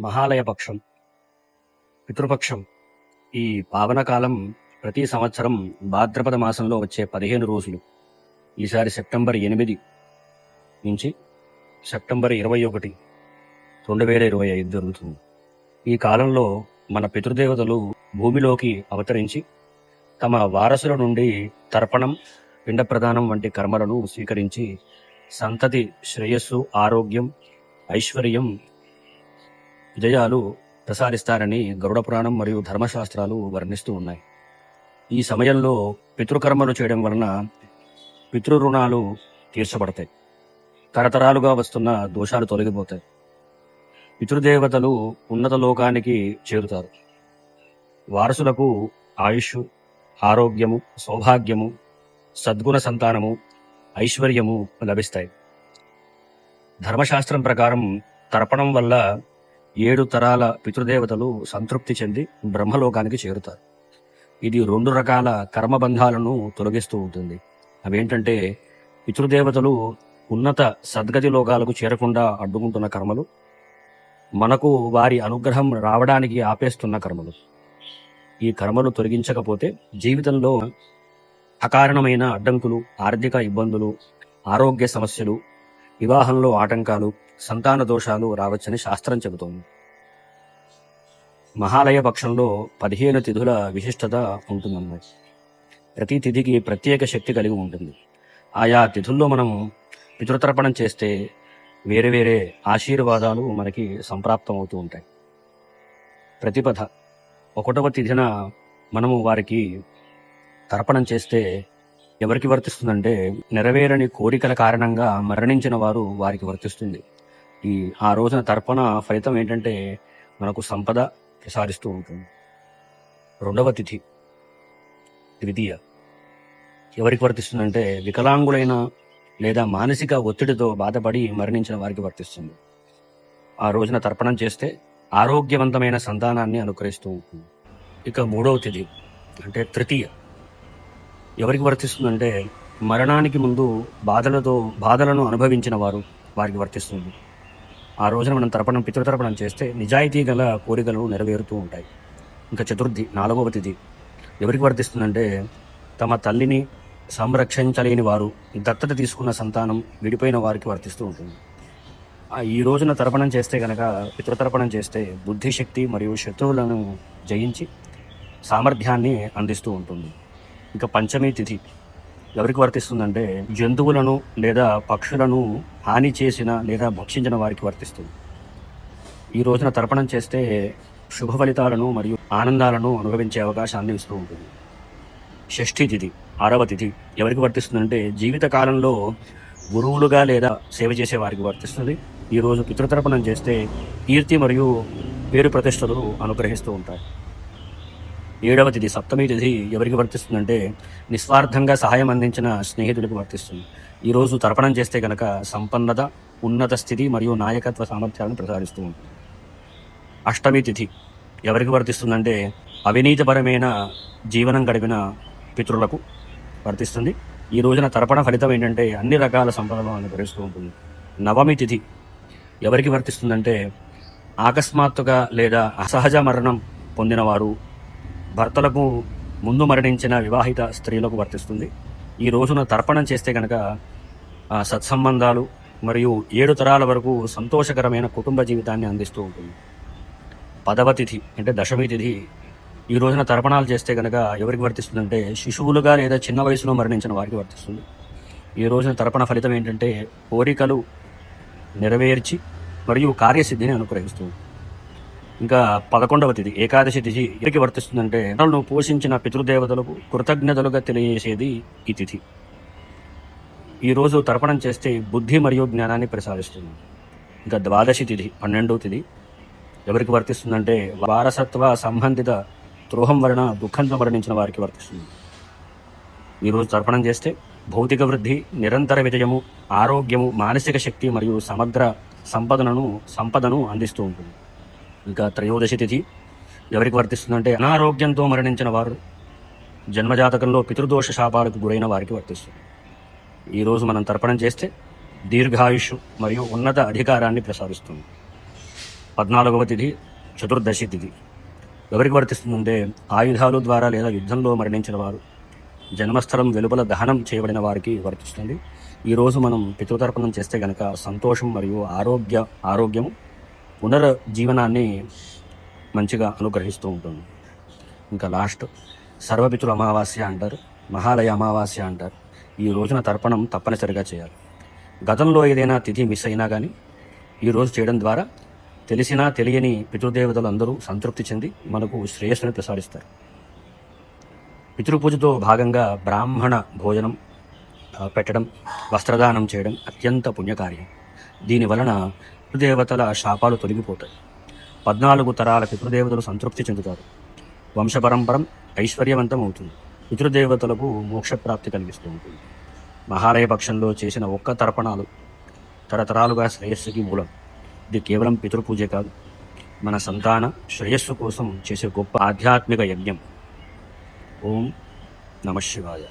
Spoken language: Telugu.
మహాలయ పక్షం, పితృపక్షం. ఈ పావనకాలం ప్రతి సంవత్సరం భాద్రపద మాసంలో వచ్చే 15 రోజులు. ఈసారి సెప్టెంబర్ 8 నుంచి సెప్టెంబర్ 21, 2025 జరుగుతుంది. ఈ కాలంలో మన పితృదేవతలు భూమిలోకి అవతరించి తమ వారసుల నుండి తర్పణం, పిండ ప్రదానం వంటి కర్మలను స్వీకరించి సంతతి శ్రేయస్సు, ఆరోగ్యం, ఐశ్వర్యం, విజయాలు ప్రసారిస్తారని గరుడ పురాణం మరియు ధర్మశాస్త్రాలు వర్ణిస్తూ ఉన్నాయి. ఈ సమయంలో పితృకర్మలు చేయడం వలన పితృరుణాలు తీర్చబడతాయి. తరతరాలుగా వస్తున్న దోషాలు తొలగిపోతాయి. పితృదేవతలు ఉన్నత లోకానికి చేరుతారు. వారసులకు ఆయుష్, ఆరోగ్యము, సౌభాగ్యము, సద్గుణ సంతానము, ఐశ్వర్యము లభిస్తాయి. ధర్మశాస్త్రం ప్రకారం తర్పణం వల్ల 7 తరాల పితృదేవతలు సంతృప్తి చెంది బ్రహ్మలోకానికి చేరుతారు. ఇది 2 రకాల కర్మబంధాలను తొలగిస్తూ ఉంటుంది. అవేంటంటే, పితృదేవతలు ఉన్నత సద్గతి లోకాలకు చేరకుండా అడ్డుకుంటున్న కర్మలు, మనకు వారి అనుగ్రహం రావడానికి ఆపేస్తున్న కర్మలు. ఈ కర్మలు తొలగించకపోతే జీవితంలో అకారణమైన అడ్డంకులు, ఆర్థిక ఇబ్బందులు, ఆరోగ్య సమస్యలు, వివాహంలో ఆటంకాలు, సంతాన దోషాలు రావచ్చని శాస్త్రం చెబుతోంది. మహాలయ పక్షంలో 15 తిథుల విశిష్టత ఉంటుందన్నమాట. ప్రతి తిథికి ప్రత్యేక శక్తి కలిగి ఉంటుంది. ఆయా తిథుల్లో మనం పితృతర్పణం చేస్తే వేరే వేరే ఆశీర్వాదాలు మనకి సంప్రాప్తం అవుతూ ఉంటాయి. ప్రతిపద 1వ తిథిన మనము వారికి తర్పణం చేస్తే ఎవరికి వర్తిస్తుందంటే, నెరవేరని కోరికల కారణంగా మరణించిన వారు వారికి వర్తిస్తుంది. ఆ రోజున తర్పణ ఫలితం ఏంటంటే మనకు సంపద ప్రసారిస్తూ ఉంటుంది. 2వ తిథి ద్వితీయ ఎవరికి వర్తిస్తుందంటే, వికలాంగులైన లేదా మానసిక ఒత్తిడితో బాధపడి మరణించిన వారికి వర్తిస్తుంది. ఆ రోజున తర్పణం చేస్తే ఆరోగ్యవంతమైన సంతానాన్ని అనుగ్రహిస్తూ ఉంటుంది. ఇక 3వ తిథి అంటే తృతీయ ఎవరికి వర్తిస్తుందంటే, మరణానికి ముందు బాధలను అనుభవించిన వారికి వర్తిస్తుంది. ఆ రోజున మనం పితృతర్పణం చేస్తే నిజాయితీ గల కోరికలు నెరవేరుతూ ఉంటాయి. ఇంకా చతుర్థి 4వ తిథి ఎవరికి వర్తిస్తుందంటే, తమ తల్లిని సంరక్షించలేని వారు, దత్తత తీసుకున్న సంతానం విడిపోయిన వారికి వర్తిస్తూ ఉంటుంది. ఈ రోజున తర్పణం చేస్తే కనుక, పితృతర్పణం చేస్తే బుద్ధిశక్తి మరియు శత్రువులను జయించి సామర్థ్యాన్ని అందిస్తూ ఉంటుంది. ఇంకా పంచమీ తిథి ఎవరికి వర్తిస్తుందంటే, జంతువులను లేదా పక్షులను హాని చేసిన లేదా భక్షించిన వారికి వర్తిస్తుంది. ఈ రోజున తర్పణం చేస్తే శుభ ఫలితాలను మరియు ఆనందాలను అనుభవించే అవకాశాన్ని ఇస్తూ ఉంటుంది. షష్ఠీ తిథి 6వ తిథి ఎవరికి వర్తిస్తుందంటే, జీవితకాలంలో గురువులుగా లేదా సేవ చేసే వారికి వర్తిస్తుంది. ఈ రోజు పితృతర్పణం చేస్తే కీర్తి మరియు పేరు ప్రతిష్టలు అనుగ్రహిస్తూ ఉంటాయి. 7వ తిథి సప్తమీ తిథి ఎవరికి వర్తిస్తుందంటే, నిస్వార్థంగా సహాయం అందించిన స్నేహితులకు వర్తిస్తుంది. ఈరోజు తర్పణం చేస్తే కనుక సంపన్నత, ఉన్నత స్థితి మరియు నాయకత్వ సామర్థ్యాలను ప్రసారిస్తూ ఉంటుంది. అష్టమీ తిథి ఎవరికి వర్తిస్తుందంటే, అవినీతిపరమైన జీవనం గడిపిన పితృలకు వర్తిస్తుంది. ఈ రోజున తర్పణ ఫలితం ఏంటంటే, అన్ని రకాల సంపదలను అనుగ్రహిస్తూ ఉంటుంది. నవమి తిథి ఎవరికి వర్తిస్తుందంటే, అకస్మాత్తుగా లేదా అసహజ మరణం పొందినవారు, భర్తలకు ముందు మరణించిన వివాహిత స్త్రీలకు వర్తిస్తుంది. ఈ రోజున తర్పణం చేస్తే కనుక సత్సంబంధాలు మరియు 7 తరాల వరకు సంతోషకరమైన కుటుంబ జీవితాన్ని అందిస్తూ ఉంటుంది. 10వ తిథి అంటే దశమి తిథి ఈ రోజున తర్పణాలు చేస్తే కనుక ఎవరికి వర్తిస్తుందంటే, శిశువులుగా లేదా చిన్న వయసులో మరణించిన వారికి వర్తిస్తుంది. ఈ రోజున తర్పణ ఫలితం ఏంటంటే, కోరికలు నెరవేర్చి మరియు కార్యసిద్ధిని అనుగ్రహిస్తుంది. ఇంకా 11వ తిథి ఏకాదశి తిథి ఎవరికి వర్తిస్తుందంటే, తనను పోషించిన పితృదేవతలకు కృతజ్ఞతలుగా తెలియజేసేది ఈ తిథి. ఈరోజు తర్పణం చేస్తే బుద్ధి మరియు జ్ఞానాన్ని ప్రసాదిస్తుంది. ఇంకా ద్వాదశి తిథి 12వ తిథి ఎవరికి వర్తిస్తుందంటే, వారసత్వ సంబంధిత ద్రోహం వలన దుఃఖంతో మరణించిన వారికి వర్తిస్తుంది. ఈరోజు తర్పణం చేస్తే భౌతిక వృద్ధి, నిరంతర విజయము, ఆరోగ్యము, మానసిక శక్తి మరియు సమగ్ర సంపదను అందిస్తూ ఉంటుంది. ఇంకా త్రయోదశి తిథి ఎవరికి వర్తిస్తుందంటే, అనారోగ్యంతో మరణించిన వారు, జన్మజాతకంలో పితృదోష శాపాలకు గురైన వారికి వర్తిస్తుంది. ఈరోజు మనం తర్పణం చేస్తే దీర్ఘాయుష్ మరియు ఉన్నత అధికారాన్ని ప్రసాదిస్తుంది. 14వ తిథి చతుర్దశి తిథి. ఎవరికి వర్తిస్తుందంటే ఆయుధాలు ద్వారా లేదా యుద్ధంలో మరణించిన వారు, జన్మస్థలం వెలుపల దహనం చేయబడిన వారికి వర్తిస్తుంది. ఈరోజు మనం పితృతర్పణం చేస్తే గనక సంతోషం మరియు ఆరోగ్యం పునర్జీవనాన్ని మంచిగా అనుగ్రహిస్తూ ఉంటుంది. ఇంకా లాస్ట్ సర్వపితృ అమావాస్య అంటారు, మహాలయ అమావాస్య అంటారు. ఈ రోజున తర్పణం తప్పనిసరిగా చేయాలి. గతంలో ఏదైనా తిథి మిస్ అయినా కానీ ఈరోజు చేయడం ద్వారా తెలిసినా తెలియని పితృదేవతలు అందరూ సంతృప్తి చెంది మనకు శ్రేయస్సును ప్రసాదిస్తారు. పితృపూజతో భాగంగా బ్రాహ్మణ భోజనం పెట్టడం, వస్త్రదానం చేయడం అత్యంత పుణ్యకార్యం. దీనివలన పితృదేవతల శాపాలు తొలగిపోతాయి. 14 తరాల పితృదేవతలు సంతృప్తి చెందుతారు. వంశపరంపరం ఐశ్వర్యవంతం అవుతుంది. పితృదేవతలకు మోక్షప్రాప్తి కలిగిస్తూ ఉంటుంది. మహాలయ పక్షంలో చేసిన ఒక్క తర్పణాలు తరతరాలుగా శ్రేయస్సుకి మూలం. ఇది కేవలం పితృపూజే కాదు, మన సంతాన శ్రేయస్సు కోసం చేసే గొప్ప ఆధ్యాత్మిక యజ్ఞం. ఓం నమః శివాయ.